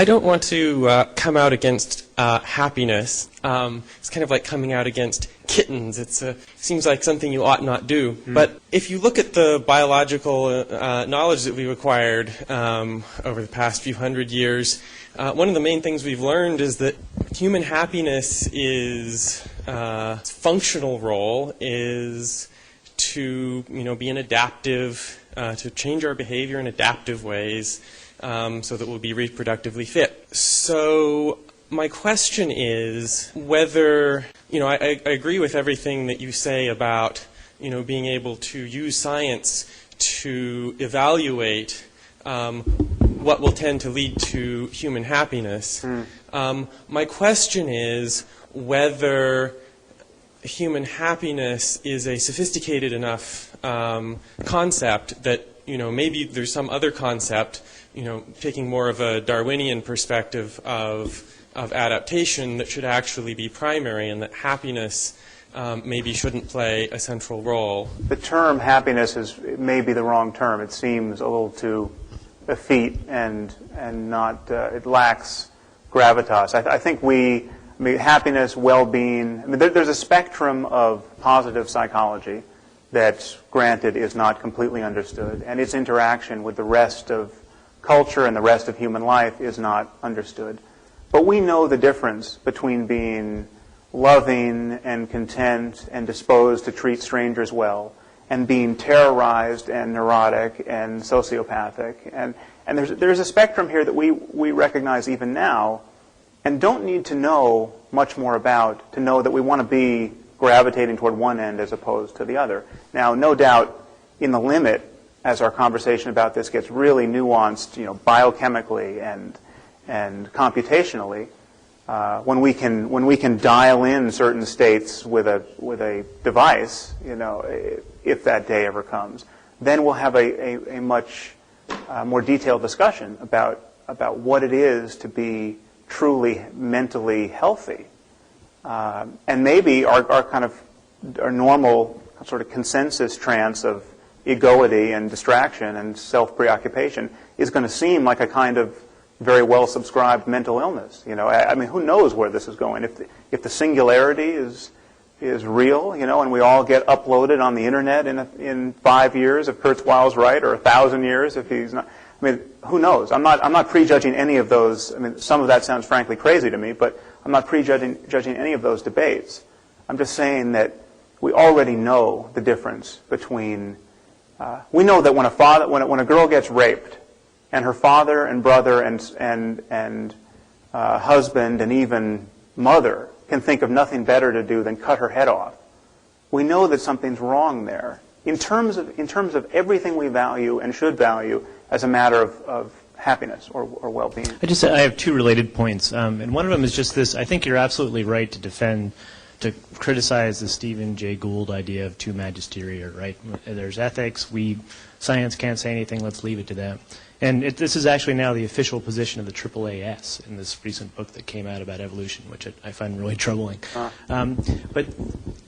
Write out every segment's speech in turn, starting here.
I don't want to come out against happiness. It's kind of like coming out against kittens. It seems like something you ought not do. But if you look at the biological knowledge that we've acquired over the past few hundred years, one of the main things we've learned is that human happiness is its functional role is to be an adaptive, to change our behavior in adaptive ways so that we'll be reproductively fit. So my question is whether, I agree with everything that you say about, being able to use science to evaluate what will tend to lead to human happiness. My question is whether human happiness is a sophisticated enough concept that, maybe there's some other concept, taking more of a Darwinian perspective of adaptation that should actually be primary, and that happiness maybe shouldn't play a central role. The term happiness is maybe the wrong term. It seems a little too effete and not, it lacks gravitas. I think happiness, well-being, there's a spectrum of positive psychology that, granted, is not completely understood, and its interaction with the rest of culture and the rest of human life is not understood. But we know the difference between being loving and content and disposed to treat strangers well, and being terrorized and neurotic and sociopathic. And there's a spectrum here that we recognize even now, and don't need to know much more about to know that we want to be gravitating toward one end as opposed to the other. Now, no doubt, in the limit, as our conversation about this gets really nuanced, biochemically and computationally, when we can dial in certain states with a device, if that day ever comes, then we'll have a much more detailed discussion about what it is to be truly mentally healthy. And maybe our normal sort of consensus trance of egoity and distraction and self-preoccupation is going to seem like a kind of very well-subscribed mental illness. Who knows where this is going? If the singularity is real, and we all get uploaded on the internet in 5 years if Kurzweil's right, or 1,000 years if he's not. Who knows? I'm not prejudging any of those. Some of that sounds frankly crazy to me, but I'm not prejudging any of those debates. I'm just saying that we already know the difference between. We know that when a girl gets raped, and her father and brother and husband and even mother can think of nothing better to do than cut her head off, we know that something's wrong there. In terms of everything we value and should value as a matter of happiness or well-being. I have two related points, and one of them is just this. I think you're absolutely right to criticize the Stephen Jay Gould idea of two magisteria, right? There's ethics. Science can't say anything. Let's leave it to them. And this is actually now the official position of the AAAS in this recent book that came out about evolution, which I find really troubling. But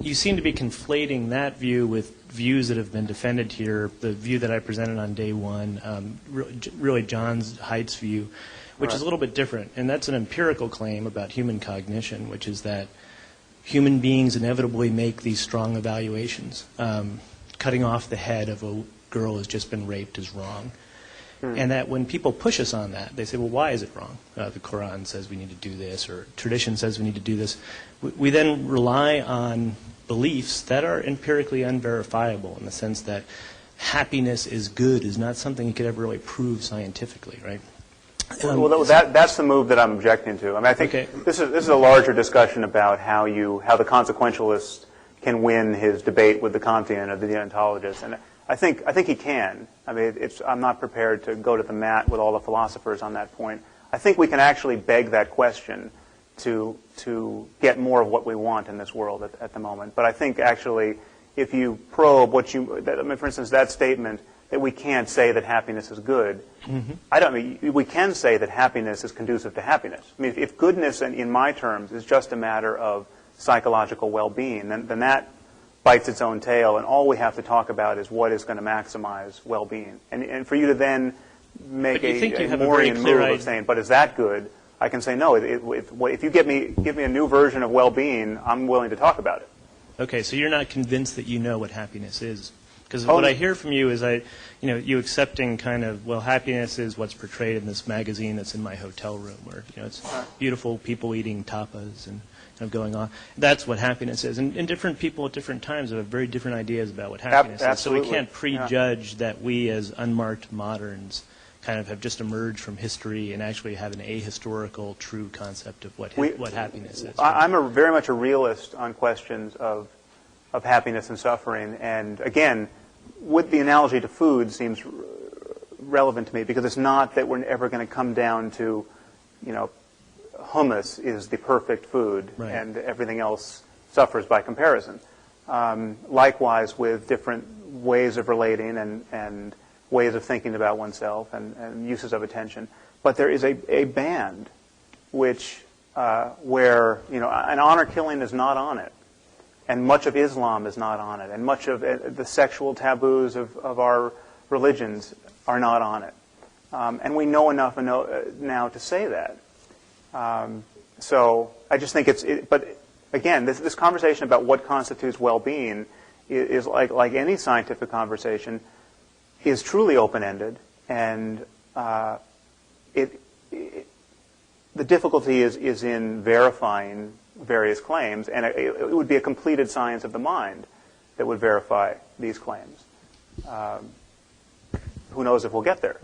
you seem to be conflating that view with views that have been defended here, the view that I presented on day one, really John Haidt's view, which is a little bit different. And that's an empirical claim about human cognition, which is that human beings inevitably make these strong evaluations. Cutting off the head of a girl who's just been raped is wrong. And that when people push us on that, they say, well, why is it wrong? The Quran says we need to do this, or tradition says we need to do this. We then rely on beliefs that are empirically unverifiable in the sense that happiness is good is not something you could ever really prove scientifically, right? That's the move that I'm objecting to. I think this is a larger discussion about how the consequentialist can win his debate with the Kantian or the deontologist, and I think he can. I'm not prepared to go to the mat with all the philosophers on that point. I think we can actually beg that question to get more of what we want in this world at the moment. But I think actually, if you probe for instance, that statement that we can't say that happiness is good. We can say that happiness is conducive to happiness. If goodness, in my terms, is just a matter of psychological well-being, then that bites its own tail, and all we have to talk about is what is going to maximize well-being. And for you to then make But you think you a have a very Morean clear move of idea. saying, but is that good? I can say, no, if you give me a new version of well-being, I'm willing to talk about it. Okay, so you're not convinced that you know what happiness is. Because what I hear from you is you accepting kind of, well, happiness is what's portrayed in this magazine that's in my hotel room, where it's beautiful people eating tapas and kind of going on. That's what happiness is. And different people at different times have very different ideas about what happiness is. So we can't prejudge that we as unmarked moderns kind of have just emerged from history and actually have an ahistorical, true concept of what happiness is. I'm very much a realist on questions of happiness and suffering. And again, with the analogy to food seems relevant to me, because it's not that we're ever going to come down to, hummus is the perfect food, right, and everything else suffers by comparison. Likewise with different ways of relating and ways of thinking about oneself and uses of attention. But there is a band which where an honor killing is not on it, and much of Islam is not on it, and much of the sexual taboos of our religions are not on it. And we know enough now to say that. So I just think but again, this conversation about what constitutes well-being is like any scientific conversation, is truly open-ended, and the difficulty is in verifying various claims, and it would be a completed science of the mind that would verify these claims. Who knows if we'll get there?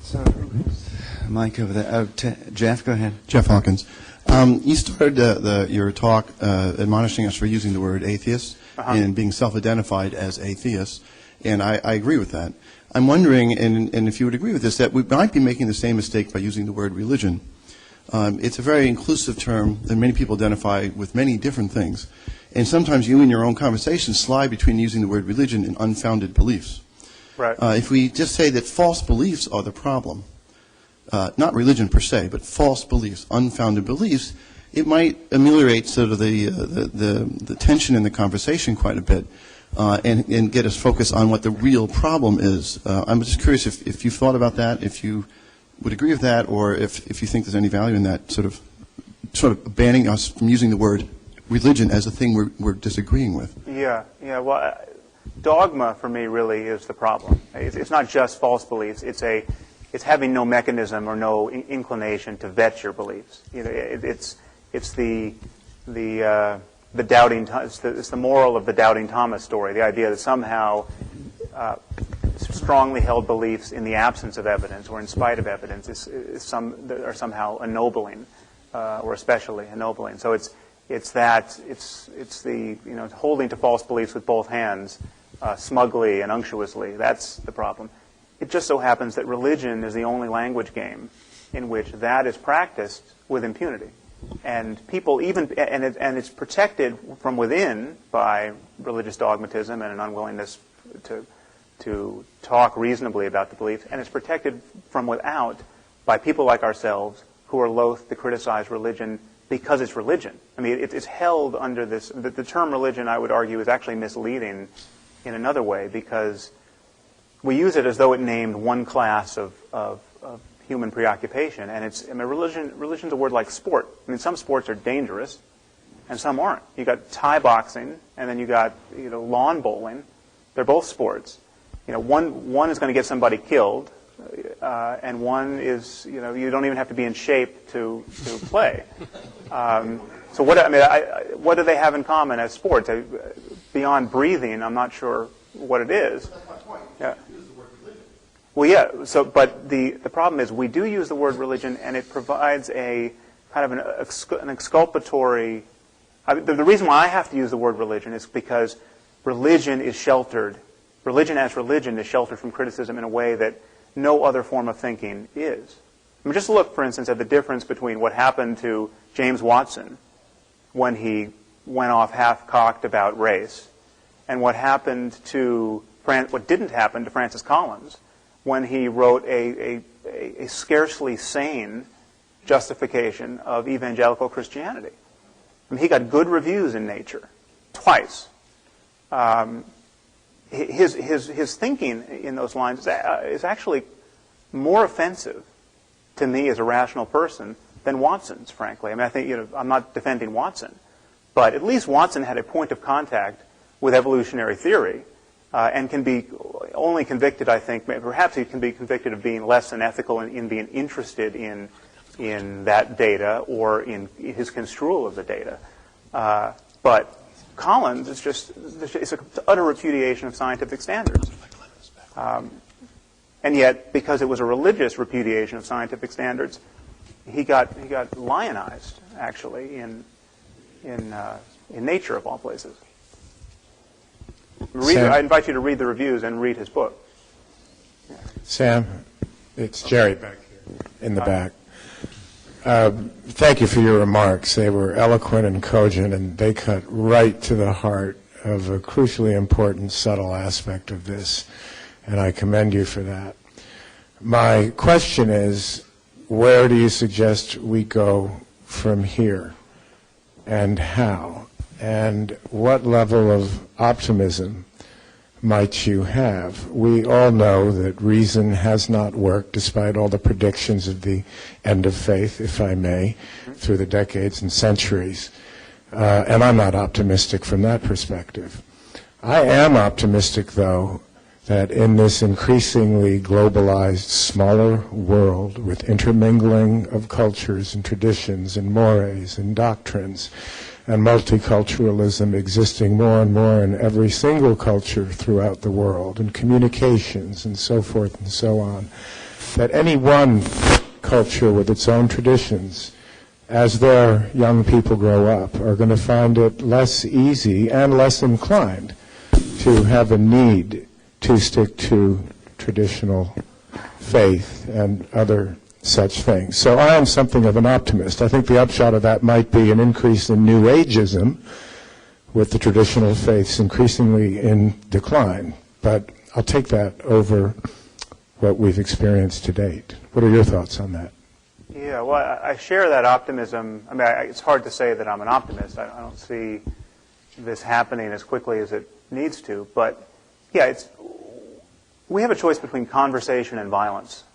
So, Mike over there. Jeff, go ahead. Jeff Hawkins. You started your talk admonishing us for using the word atheist and being self-identified as atheists, and I agree with that. I'm wondering, and if you would agree with this, that we might be making the same mistake by using the word religion. It's a very inclusive term, and many people identify with many different things. And sometimes you in your own conversation slide between using the word religion and unfounded beliefs. Right. If we just say that false beliefs are the problem, not religion per se, but false beliefs, unfounded beliefs, it might ameliorate sort of the tension in the conversation quite a bit, and get us focused on what the real problem is. I'm just curious if you've thought about that, if you would agree with that, or if you think there's any value in that sort of banning us from using the word religion as a thing we're disagreeing with. Yeah. Well, dogma for me really is the problem. It's not just false beliefs. It's having no mechanism or no inclination to vet your beliefs. It's the doubting. It's the moral of the doubting Thomas story. The idea that somehow strongly held beliefs in the absence of evidence or in spite of evidence are somehow ennobling, or especially ennobling. So it's the holding to false beliefs with both hands, smugly and unctuously. That's the problem. It just so happens that religion is the only language game in which that is practiced with impunity, and people and it's protected from within by religious dogmatism and an unwillingness to talk reasonably about the belief, and it's protected from without by people like ourselves who are loath to criticize religion because it's religion. I mean, it's held under this. The term religion, I would argue, is actually misleading in another way, because we use it as though it named one class of human preoccupation, and religion's a word like sport. I mean, some sports are dangerous, and some aren't. You got Thai boxing, and then you got lawn bowling. They're both sports. One is going to get somebody killed, and one is you don't even have to be in shape to play. So what do they have in common as sports? Beyond breathing, I'm not sure what it is. Yeah. Well, yeah. So, but the problem is we do use the word religion, and it provides a kind of an exculpatory. The reason why I have to use the word religion is because religion is sheltered. Religion as religion is sheltered from criticism in a way that no other form of thinking is. I mean, just look, for instance, at the difference between what happened to James Watson when he went off half-cocked about race, and what didn't happen to Francis Collins when he wrote a scarcely sane justification of evangelical Christianity. I mean, he got good reviews in Nature twice. His thinking in those lines is actually more offensive to me as a rational person than Watson's, frankly. I mean, I think, I'm not defending Watson, but at least Watson had a point of contact with evolutionary theory and can be only convicted, I think, perhaps he can be convicted of being less than ethical in being interested in that data or in his construal of the data. But Collins is it's an utter repudiation of scientific standards. And yet, because it was a religious repudiation of scientific standards, he got lionized, actually, in Nature, of all places. I invite you to read the reviews and read his book. Sam, it's Jerry back here in the back. Thank you for your remarks. They were eloquent and cogent, and they cut right to the heart of a crucially important, subtle aspect of this, and I commend you for that. My question is, where do you suggest we go from here, and how? And what level of optimism might you have? We all know that reason has not worked, despite all the predictions of the end of faith, if I may, through the decades and centuries. And I'm not optimistic from that perspective. I am optimistic, though, that in this increasingly globalized, smaller world with intermingling of cultures and traditions and mores and doctrines, and multiculturalism existing more and more in every single culture throughout the world, and communications and so forth and so on, that any one culture with its own traditions, as their young people grow up, are going to find it less easy and less inclined to have a need to stick to traditional faith and other such things. So I am something of an optimist. I think the upshot of that might be an increase in New Ageism, with the traditional faiths increasingly in decline. But I'll take that over what we've experienced to date. What are your thoughts on that? Yeah, well, I share that optimism. I mean, it's hard to say that I'm an optimist. I don't see this happening as quickly as it needs to. But, yeah, we have a choice between conversation and violence.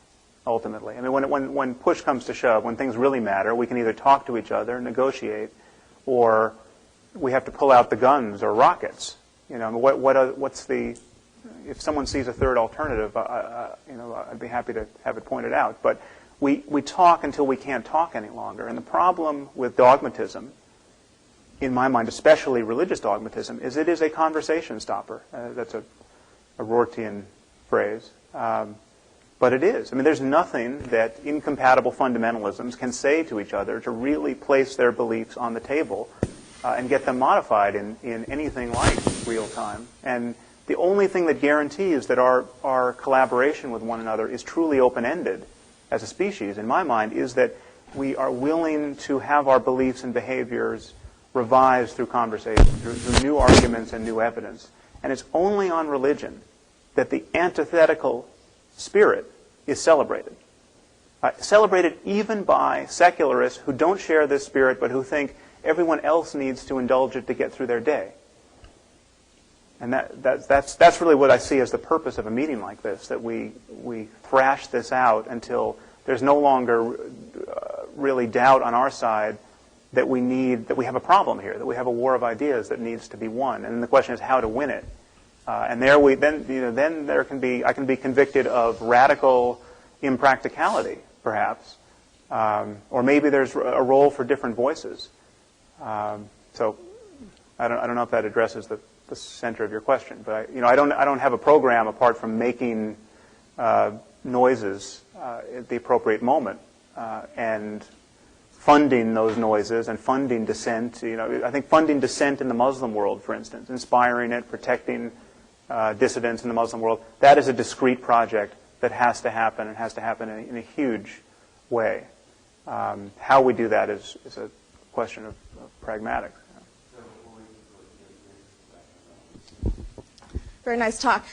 Ultimately, I mean, when push comes to shove, when things really matter, we can either talk to each other, negotiate, or we have to pull out the guns or rockets. What's the? If someone sees a third alternative, I'd be happy to have it pointed out. But we talk until we can't talk any longer. And the problem with dogmatism, in my mind, especially religious dogmatism, is it is a conversation stopper. That's a Rortian phrase. But it is. I mean, there's nothing that incompatible fundamentalisms can say to each other to really place their beliefs on the table and get them modified in anything like real time. And the only thing that guarantees that our collaboration with one another is truly open-ended as a species, in my mind, is that we are willing to have our beliefs and behaviors revised through conversation, through new arguments and new evidence. And it's only on religion that the antithetical spirit is celebrated. Celebrated even by secularists who don't share this spirit but who think everyone else needs to indulge it to get through their day. And that's really what I see as the purpose of a meeting like this, that we thrash this out until there's no longer really doubt on our side that we have a problem here, that we have a war of ideas that needs to be won. And the question is how to win it. And then I can be convicted of radical impracticality, perhaps, or maybe there's a role for different voices. So I don't know if that addresses the center of your question, but I don't have a program apart from making noises at the appropriate moment and funding those noises and funding dissent. I think funding dissent in the Muslim world, for instance, inspiring it, protecting dissidents in the Muslim world, that is a discrete project that has to happen and has to happen in a huge way. How we do that is a question of pragmatics. Very nice talk.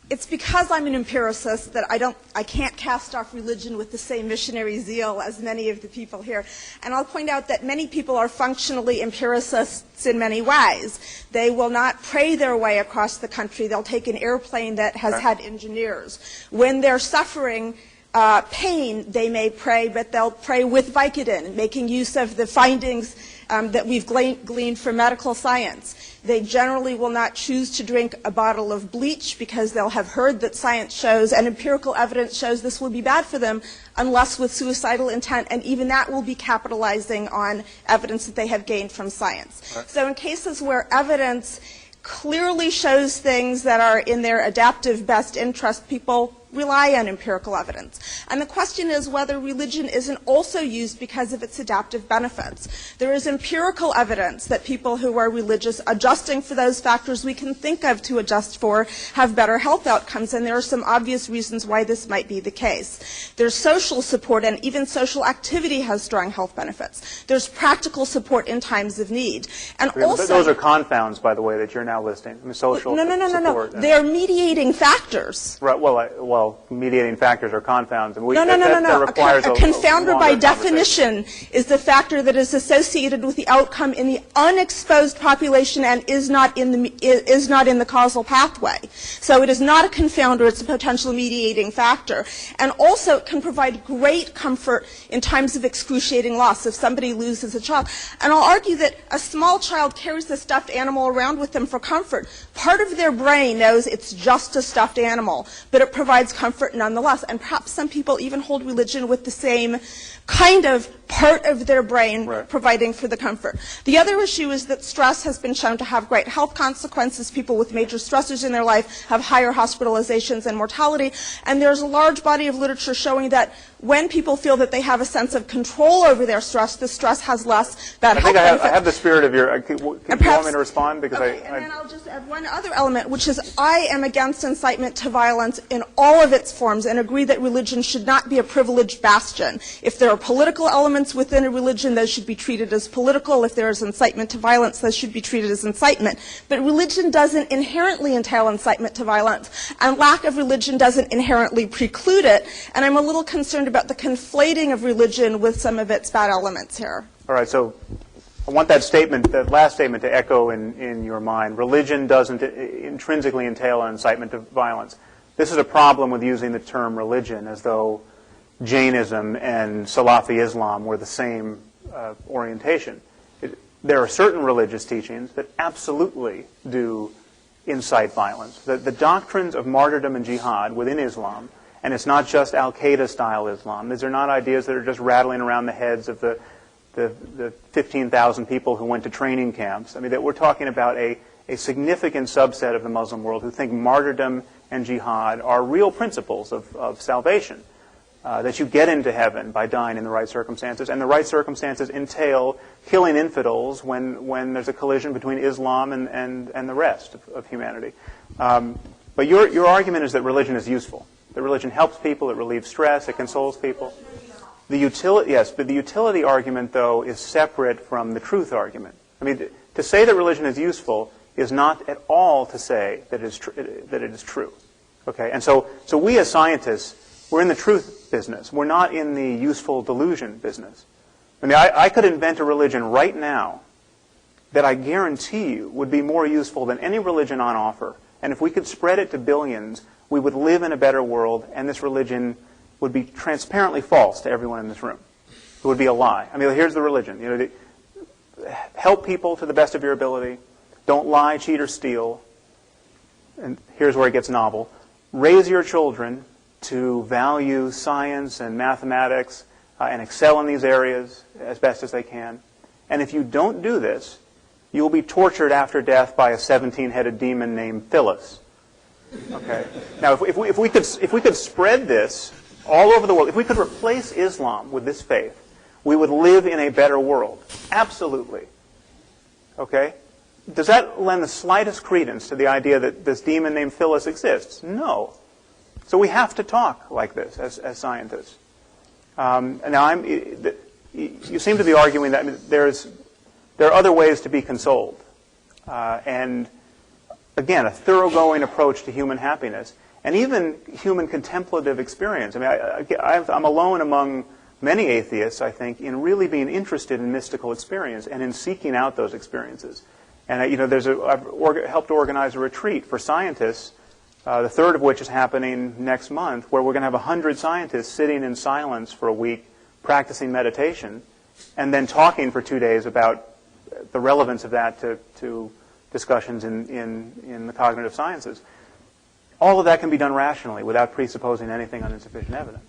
It's because I'm an empiricist that I can't cast off religion with the same missionary zeal as many of the people here. And I'll point out that many people are functionally empiricists in many ways. They will not pray their way across the country. They'll take an airplane that has had engineers. When they're suffering pain, they may pray, but they'll pray with Vicodin, making use of the findings that we've gleaned from medical science. They generally will not choose to drink a bottle of bleach because they'll have heard that science shows and empirical evidence shows this will be bad for them unless with suicidal intent, and even that will be capitalizing on evidence that they have gained from science. Right. So in cases where evidence clearly shows things that are in their adaptive best interest, people rely on empirical evidence. And the question is whether religion isn't also used because of its adaptive benefits. There is empirical evidence that people who are religious, adjusting for those factors we can think of to adjust for, have better health outcomes, and there are some obvious reasons why this might be the case. There's social support, and even social activity has strong health benefits. There's practical support in times of need. And also, those are confounds, by the way, that you're now listing. I mean, social support. They're mediating factors. Right. Well, mediating factors are confounds. And No. A confounder by definition is the factor that is associated with the outcome in the unexposed population and is not in the causal pathway. So it is not a confounder, it's a potential mediating factor. And also it can provide great comfort in times of excruciating loss if somebody loses a child. And I'll argue that a small child carries a stuffed animal around with them for comfort. Part of their brain knows it's just a stuffed animal, but it provides comfort nonetheless. And perhaps some people even hold religion with the same kind of part of their brain providing for the comfort. The other issue is that stress has been shown to have great health consequences. People with major stressors in their life have higher hospitalizations and mortality. And there's a large body of literature showing that when people feel that they have a sense of control over their stress, the stress has less bad health benefits. I have the spirit of your... Can you want me to respond? Because and then I'll just add one other element, which is I am against incitement to violence in all of its forms and agree that religion should not be a privileged bastion. If there are political elements within a religion, those should be treated as political. If there is incitement to violence, those should be treated as incitement. But religion doesn't inherently entail incitement to violence, and lack of religion doesn't inherently preclude it. And I'm a little concerned about the conflating of religion with some of its bad elements here. All right, so I want that statement, that last statement, to echo in your mind. Religion doesn't intrinsically entail an incitement to violence. This is a problem with using the term religion as though Jainism and Salafi Islam were the same orientation. There are certain religious teachings that absolutely do incite violence. The doctrines of martyrdom and jihad within Islam, and it's not just Al-Qaeda-style Islam. These are not ideas that are just rattling around the heads of the 15,000 people who went to training camps. I mean, that we're talking about a significant subset of the Muslim world who think martyrdom and jihad are real principles of salvation. That you get into heaven by dying in the right circumstances, and the right circumstances entail killing infidels when there's a collision between Islam and the rest of humanity. But your argument is that religion is useful. That religion helps people, it relieves stress, it consoles people. Yes, but the utility argument, though, is separate from the truth argument. I mean, to say that religion is useful is not at all to say that it is true. Okay, and so we as scientists, we're in the truth business. We're not in the useful delusion business. I mean, I could invent a religion right now that I guarantee you would be more useful than any religion on offer. And if we could spread it to billions, we would live in a better world, and this religion would be transparently false to everyone in this room. It would be a lie. I mean, here's the religion. You know, help people to the best of your ability. Don't lie, cheat, or steal. And here's where it gets novel. Raise your children to value science and mathematics and excel in these areas as best as they can. And if you don't do this, you will be tortured after death by a 17-headed demon named Phyllis. Okay. Now, if we could spread this all over the world, if we could replace Islam with this faith, we would live in a better world. Absolutely. Okay. Does that lend the slightest credence to the idea that this demon named Phyllis exists? No. So we have to talk like this as scientists. Now, you seem to be arguing that there are other ways to be consoled, and again, a thoroughgoing approach to human happiness. and even human contemplative experience. I mean, I'm alone among many atheists, I think, in really being interested in mystical experience and in seeking out those experiences. And I've helped organize a retreat for scientists, the third of which is happening next month, where we're going to have 100 scientists sitting in silence for a week, practicing meditation, and then talking for 2 days about the relevance of that to discussions in the cognitive sciences. All of that can be done rationally without presupposing anything on insufficient evidence.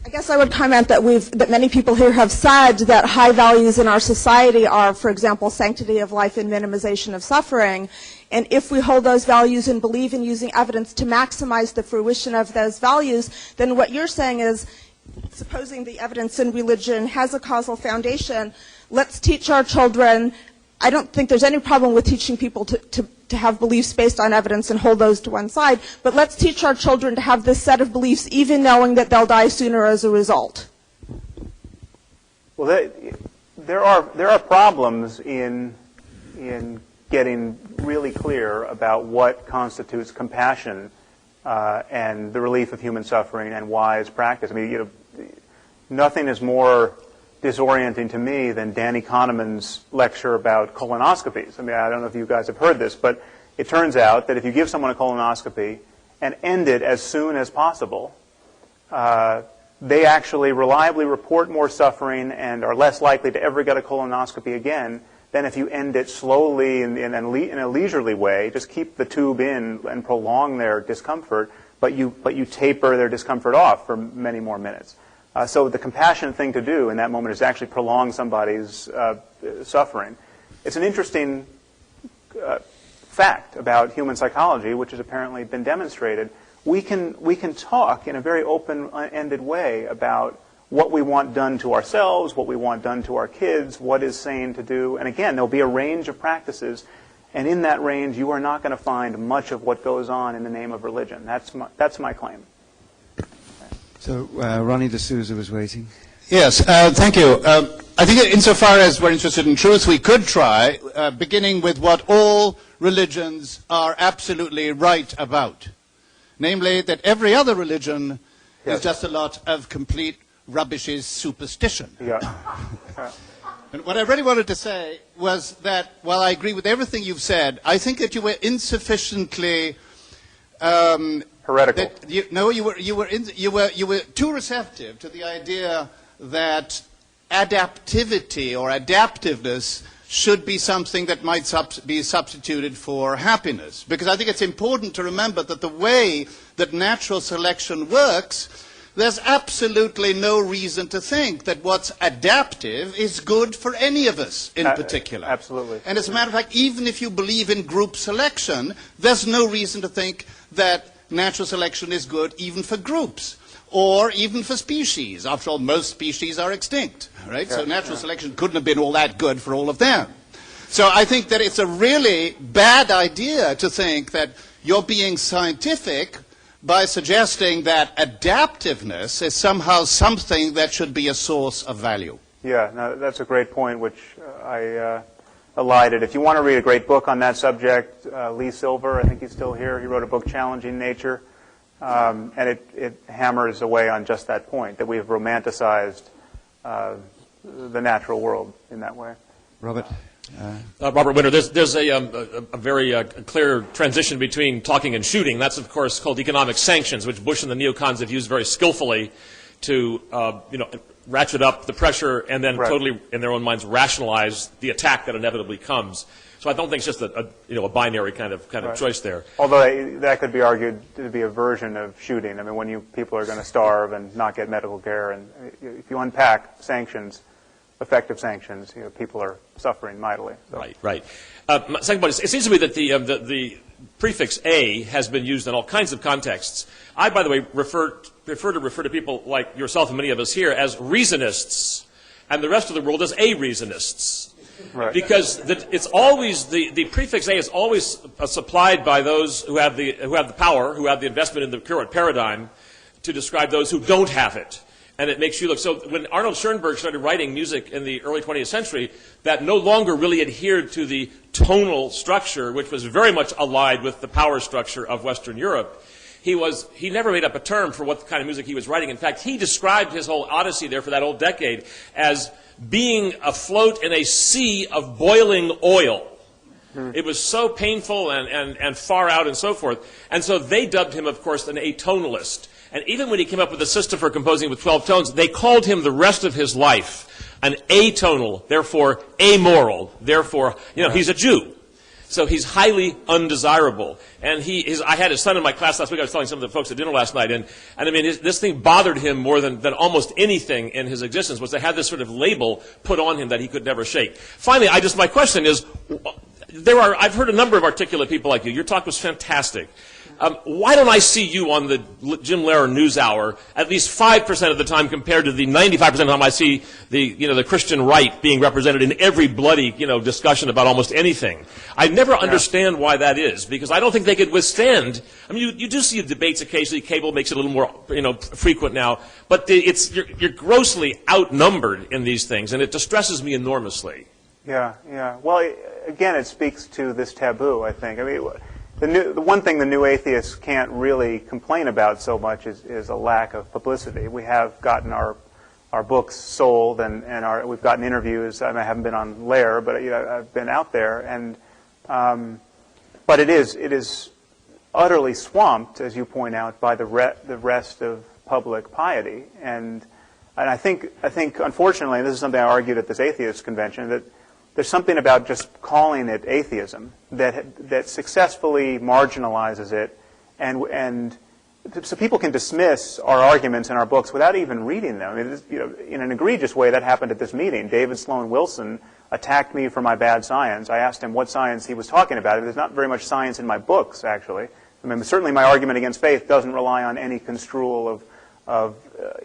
I guess I would comment that many people here have said that high values in our society are, for example, sanctity of life and minimization of suffering. And if we hold those values and believe in using evidence to maximize the fruition of those values, then what you're saying is, supposing the evidence in religion has a causal foundation, let's teach our children. I don't think there's any problem with teaching people to have beliefs based on evidence and hold those to one side, but let's teach our children to have this set of beliefs even knowing that they'll die sooner as a result. Well, there are problems in getting really clear about what constitutes compassion and the relief of human suffering and wise practice. I mean, nothing is more disorienting to me than Danny Kahneman's lecture about colonoscopies. I mean, I don't know if you guys have heard this, but it turns out that if you give someone a colonoscopy and end it as soon as possible, they actually reliably report more suffering and are less likely to ever get a colonoscopy again than if you end it slowly in a leisurely way. Just keep the tube in and prolong their discomfort, but you taper their discomfort off for many more minutes. So the compassionate thing to do in that moment is actually prolong somebody's suffering. It's an interesting fact about human psychology, which has apparently been demonstrated. We can talk in a very open-ended way about what we want done to ourselves, what we want done to our kids, what is sane to do. And again, there'll be a range of practices, and in that range, you are not going to find much of what goes on in the name of religion. That's my claim. So Ronnie D'Souza was waiting. Yes, thank you. I think insofar as we're interested in truth, we could try, beginning with what all religions are absolutely right about. Namely, that every other religion is just a lot of complete rubbishy superstition. Yeah. And what I really wanted to say was that, while I agree with everything you've said, I think that you were insufficiently heretical. You were too receptive to the idea that adaptivity or adaptiveness should be something that might be substituted for happiness. Because I think it's important to remember that the way that natural selection works, there's absolutely no reason to think that what's adaptive is good for any of us in particular. Absolutely. And as a matter of fact, even if you believe in group selection, there's no reason to think that natural selection is good even for groups or even for species. After all, most species are extinct, right? So natural selection couldn't have been all that good for all of them. So I think that it's a really bad idea to think that you're being scientific by suggesting that adaptiveness is somehow something that should be a source of value. Yeah, no, that's a great point, which I elided. If you want to read a great book on that subject, Lee Silver, I think he's still here, he wrote a book, Challenging Nature, and it hammers away on just that point, that we have romanticized the natural world in that way. Robert? Robert Winter, there's a very clear transition between talking and shooting. That's, of course, called economic sanctions, which Bush and the neocons have used very skillfully to ratchet up the pressure and then totally, in their own minds, rationalize the attack that inevitably comes. So I don't think it's just a binary kind of choice there. Although that could be argued to be a version of shooting. I mean, when people are going to starve and not get medical care, and if you unpack sanctions, effective sanctions, people are suffering mightily. So. Right. Second point, it seems to me that the prefix "a" has been used in all kinds of contexts. I, by the way, prefer to people like yourself and many of us here as reasonists, and the rest of the world as a-reasonists. Right. Because it's always the prefix "a" is always supplied by those who have the power, who have the investment in the current paradigm, to describe those who don't have it. And it makes you look. So when Arnold Schoenberg started writing music in the early 20th century, that no longer really adhered to the tonal structure, which was very much allied with the power structure of Western Europe. He never made up a term for what kind of music he was writing. In fact, he described his whole odyssey there for that old decade as being afloat in a sea of boiling oil. It was so painful and far out and so forth. And so they dubbed him, of course, an atonalist. And even when he came up with a system for composing with 12 tones, they called him the rest of his life an atonal, therefore amoral, therefore, he's a Jew. So he's highly undesirable. And I had his son in my class last week. I was telling some of the folks at dinner last night. And I mean, this thing bothered him more than almost anything in his existence, was to have this sort of label put on him that he could never shake. Finally, my question is, I've heard a number of articulate people like you. Your talk was fantastic. Why don't I see you on the Jim Lehrer NewsHour at least 5% of the time compared to the 95% of the time I see the Christian right being represented in every bloody discussion about almost anything? I never understand why that is, because I don't think they could withstand. I mean, you do see debates occasionally. Cable makes it a little more frequent now, but you're grossly outnumbered in these things, and it distresses me enormously. Yeah. Well, again, it speaks to this taboo, I think. I mean, the one thing the new atheists can't really complain about so much is a lack of publicity. We have gotten our books sold, and we've gotten interviews. I haven't been on Lehrer, but I've been out there, and but it is utterly swamped, as you point out, by the rest of public piety. And I think unfortunately, and this is something I argued at this atheist convention, that there's something about just calling it atheism that successfully marginalizes it, and so people can dismiss our arguments in our books without even reading them. I mean, in an egregious way, that happened at this meeting. David Sloan Wilson attacked me for my bad science. I asked him what science he was talking about. There's not very much science in my books, actually. I mean, certainly my argument against faith doesn't rely on any construal of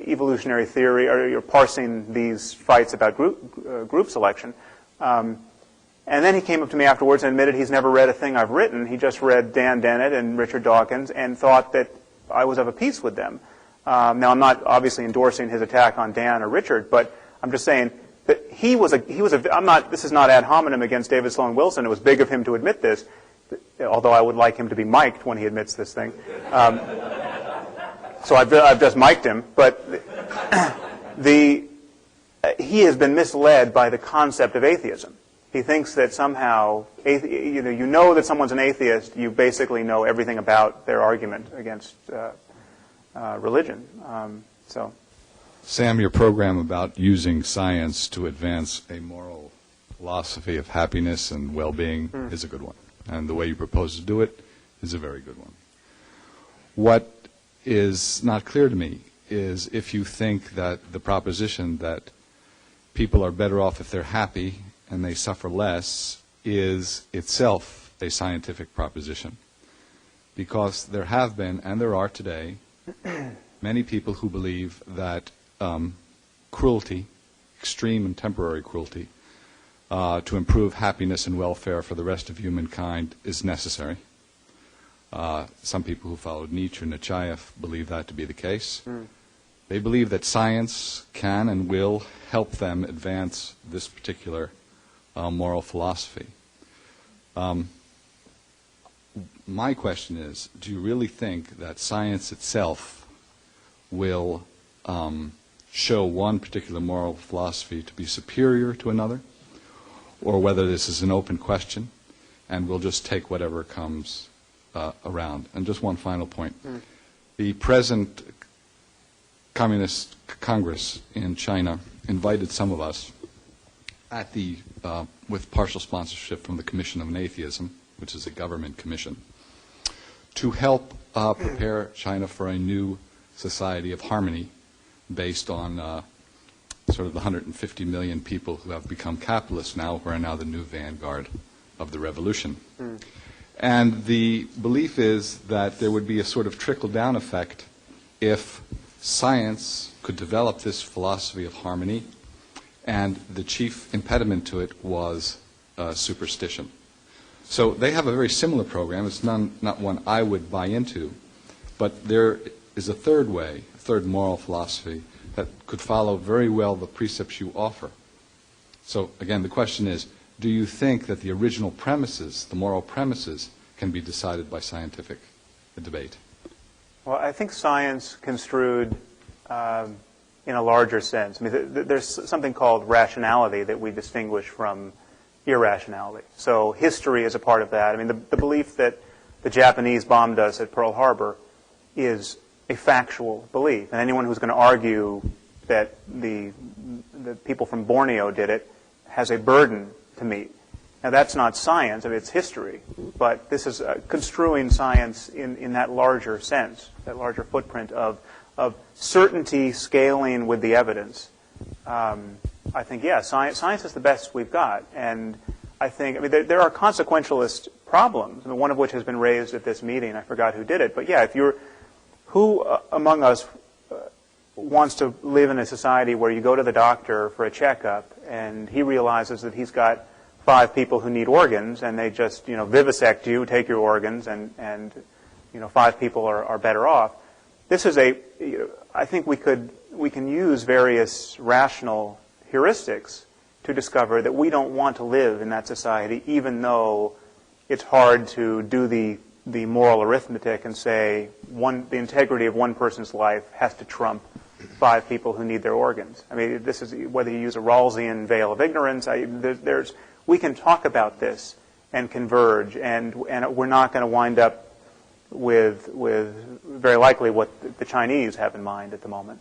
evolutionary theory or parsing these fights about group selection. And then he came up to me afterwards and admitted he's never read a thing I've written. He just read Dan Dennett and Richard Dawkins and thought that I was of a piece with them. Now, I'm not obviously endorsing his attack on Dan or Richard, but I'm just saying that this is not ad hominem against David Sloan Wilson. It was big of him to admit this, although I would like him to be mic'd when he admits this thing. So I've just mic'd him, but he has been misled by the concept of atheism. He thinks that somehow, you know that someone's an atheist, you basically know everything about their argument against religion. Sam, your program about using science to advance a moral philosophy of happiness and well-being is a good one. And the way you propose to do it is a very good one. What is not clear to me is if you think that the proposition that people are better off if they're happy and they suffer less is itself a scientific proposition. Because there have been, and there are today, many people who believe that cruelty, extreme and temporary cruelty, to improve happiness and welfare for the rest of humankind is necessary. Some people who followed Nietzsche and Nechayev believe that to be the case. They believe that science can and will help them advance this particular moral philosophy. My question is, do you really think that science itself will show one particular moral philosophy to be superior to another, or whether this is an open question and we'll just take whatever comes around? And just one final point. The present Communist Congress in China invited some of us at with partial sponsorship from the Commission on Atheism, which is a government commission, to help prepare China for a new society of harmony based on sort of the 150 million people who have become capitalists now, who are now the new vanguard of the revolution. And the belief is that there would be a sort of trickle-down effect if science could develop this philosophy of harmony, and the chief impediment to it was superstition. So they have a very similar program. It's not one I would buy into, but there is a third way, a third moral philosophy that could follow very well the precepts you offer. So again, the question is, do you think that the original premises, the moral premises, can be decided by scientific debate? Well, I think science construed in a larger sense. I mean, there's something called rationality that we distinguish from irrationality. So history is a part of that. I mean, the belief that the Japanese bombed us at Pearl Harbor is a factual belief. And anyone who's going to argue that the people from Borneo did it has a burden to meet. Now, that's not science. I mean, it's history. But this is construing science in that larger sense, that larger footprint of certainty scaling with the evidence. I think, yeah, science is the best we've got. And I think, I mean, there are consequentialist problems, I mean, one of which has been raised at this meeting. I forgot who did it. But, yeah, who among us wants to live in a society where you go to the doctor for a checkup and he realizes that he's got 5 people who need organs and they just, vivisect you, take your organs, and 5 people are better off. This is I think we can use various rational heuristics to discover that we don't want to live in that society, even though it's hard to do the moral arithmetic and say the integrity of one person's life has to trump 5 people who need their organs. I mean, this is whether you use a Rawlsian veil of ignorance. We can talk about this and converge, and we're not going to wind up with very likely what the Chinese have in mind at the moment.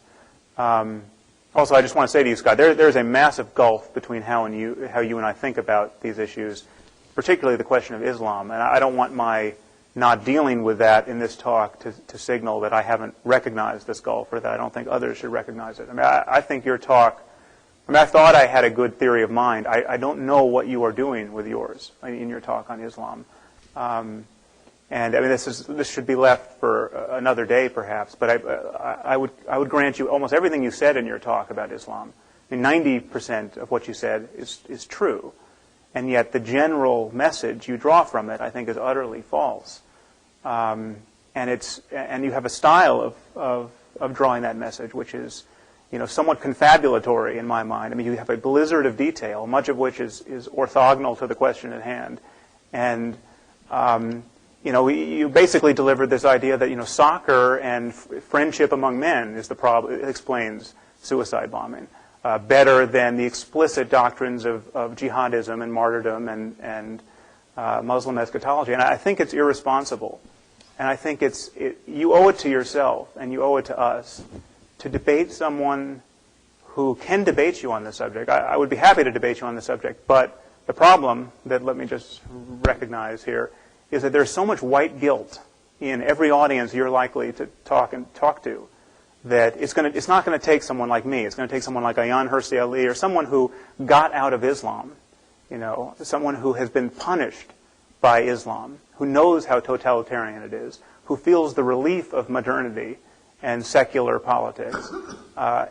Also, I just want to say to you, Scott, there's a massive gulf between how you and I think about these issues, particularly the question of Islam. And I don't want my not dealing with that in this talk to signal that I haven't recognized this gulf or that I don't think others should recognize it. I mean, I think your talk, I thought I had a good theory of mind. I don't know what you are doing with yours in your talk on Islam. And I mean, this should be left for another day, perhaps. But I would grant you almost everything you said in your talk about Islam. I mean, 90% of what you said is true, and yet the general message you draw from it, I think, is utterly false. And you have a style of drawing that message, which is, somewhat confabulatory in my mind. I mean, you have a blizzard of detail, much of which is orthogonal to the question at hand, and you basically delivered this idea that, soccer and friendship among men is the problem. It explains suicide bombing better than the explicit doctrines of jihadism and martyrdom and Muslim eschatology. And I think it's irresponsible. And I think you owe it to yourself and you owe it to us to debate someone who can debate you on this subject. I would be happy to debate you on the subject, but the problem that let me just recognize here is that there's so much white guilt in every audience you're likely to talk to that it's not going to take someone like me. It's going to take someone like Ayaan Hirsi Ali or someone who got out of Islam, someone who has been punished by Islam, who knows how totalitarian it is, who feels the relief of modernity and secular politics,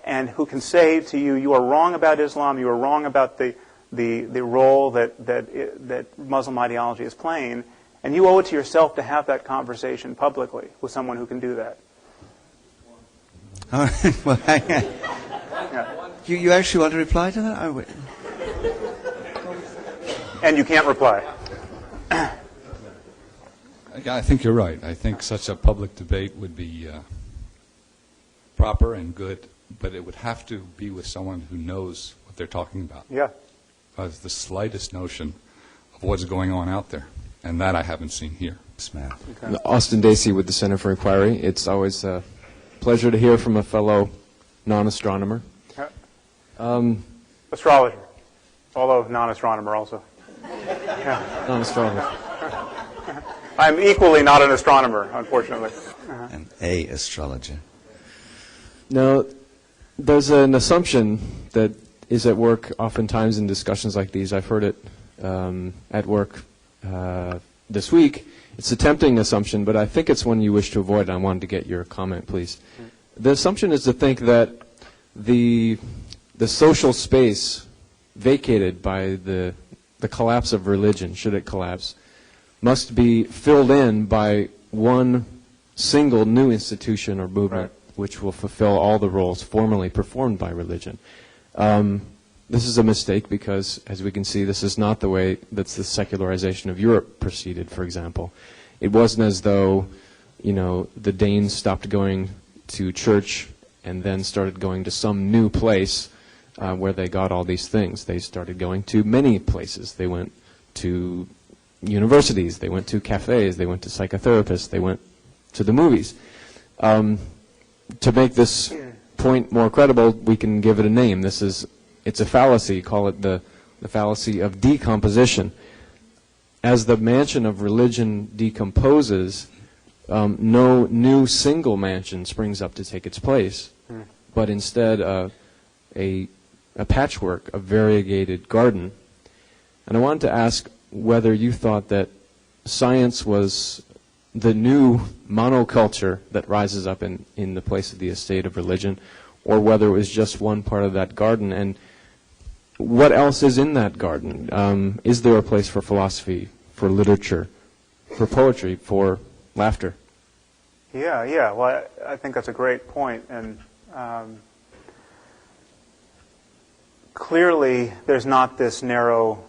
and who can say to you, you are wrong about Islam, you are wrong about the role that Muslim ideology is playing, and you owe it to yourself to have that conversation publicly with someone who can do that. All right. Well, you actually want to reply to that? And you can't reply. I think you're right. I think such a public debate would be proper and good, but it would have to be with someone who knows what they're talking about. Yeah. Has the slightest notion of what's going on out there, and that I haven't seen here. Okay. Austin Dacey with the Center for Inquiry. It's always a pleasure to hear from a fellow non-astronomer. Astrologer, although non-astronomer also. Yeah. Non-astronomer. I'm equally not an astronomer, unfortunately. An astrologer. Now, there's an assumption that is at work oftentimes in discussions like these. I've heard it at work this week. It's a tempting assumption, but I think it's one you wish to avoid. I wanted to get your comment, please. The assumption is to think that the social space vacated by the collapse of religion, should it collapse, must be filled in by one single new institution or movement, right, which will fulfill all the roles formerly performed by religion. This is a mistake because, as we can see, this is not the way that the secularization of Europe proceeded, for example. It wasn't as though, the Danes stopped going to church and then started going to some new place where they got all these things. They started going to many places. They went to universities, they went to cafes, they went to psychotherapists, they went to the movies. To make this point more credible, we can give it a name. It's a fallacy. Call it the fallacy of decomposition. As the mansion of religion decomposes, no new single mansion springs up to take its place, but instead a patchwork, a variegated garden. And I wanted to ask whether you thought that science was the new monoculture that rises up in the place of the estate of religion, or whether it was just one part of that garden, and what else is in that garden? Is there a place for philosophy, for literature, for poetry, for laughter? Yeah. Well, I think that's a great point, and clearly there's not this narrow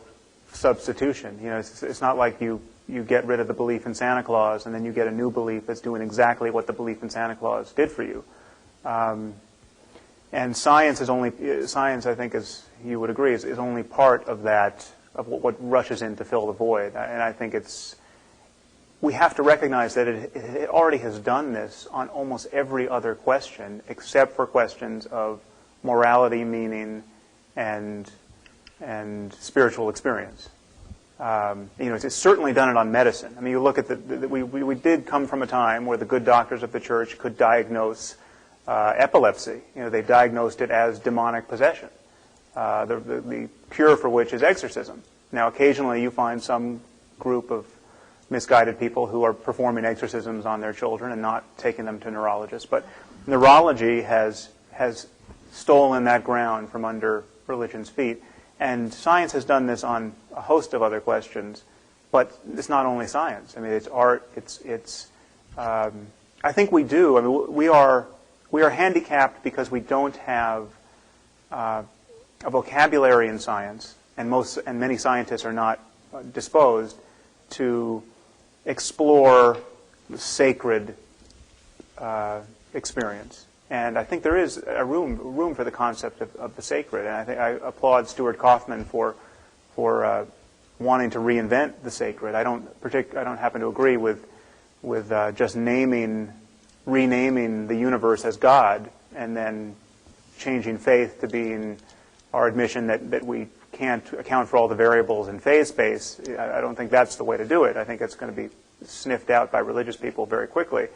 substitution. It's not like you get rid of the belief in Santa Claus and then you get a new belief that's doing exactly what the belief in Santa Claus did for you. And science, I think, as you would agree, is only part of that, of what rushes in to fill the void. And I think we have to recognize that it already has done this on almost every other question, except for questions of morality, meaning, and spiritual experience. It's certainly done it on medicine. I mean, you look at we did come from a time where the good doctors of the church could diagnose epilepsy. They diagnosed it as demonic possession. The cure for which is exorcism. Now, occasionally you find some group of misguided people who are performing exorcisms on their children and not taking them to neurologists. But neurology has stolen that ground from under religion's feet. And science has done this on a host of other questions, but it's not only science. I mean, it's art. I think we do. I mean, we are handicapped because we don't have a vocabulary in science, and many scientists are not disposed to explore the sacred experience. And I think there is a room for the concept of the sacred. And I think I applaud Stuart Kaufman for wanting to reinvent the sacred. I don't happen to agree with just renaming the universe as God and then changing faith to being our admission that we can't account for all the variables in phase space. I don't think that's the way to do it. I think it's going to be sniffed out by religious people very quickly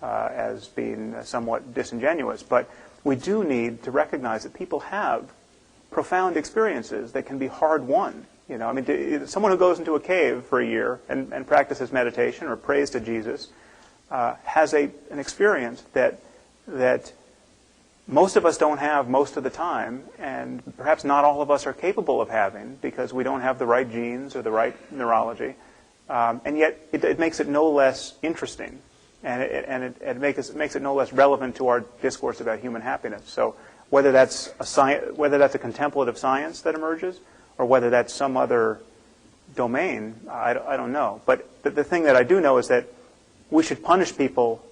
as being somewhat disingenuous. But we do need to recognize that people have profound experiences that can be hard-won. I mean, someone who goes into a cave for a year and practices meditation or prays to Jesus has an experience that most of us don't have most of the time, and perhaps not all of us are capable of having because we don't have the right genes or the right neurology. And yet it makes it no less interesting. And it makes it no less relevant to our discourse about human happiness. So whether that's a contemplative science that emerges, or whether that's some other domain, I don't know. But the thing that I do know is that we should punish people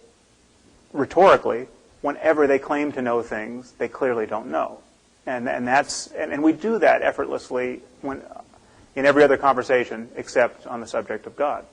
rhetorically whenever they claim to know things they clearly don't know, and we do that effortlessly in every other conversation except on the subject of God.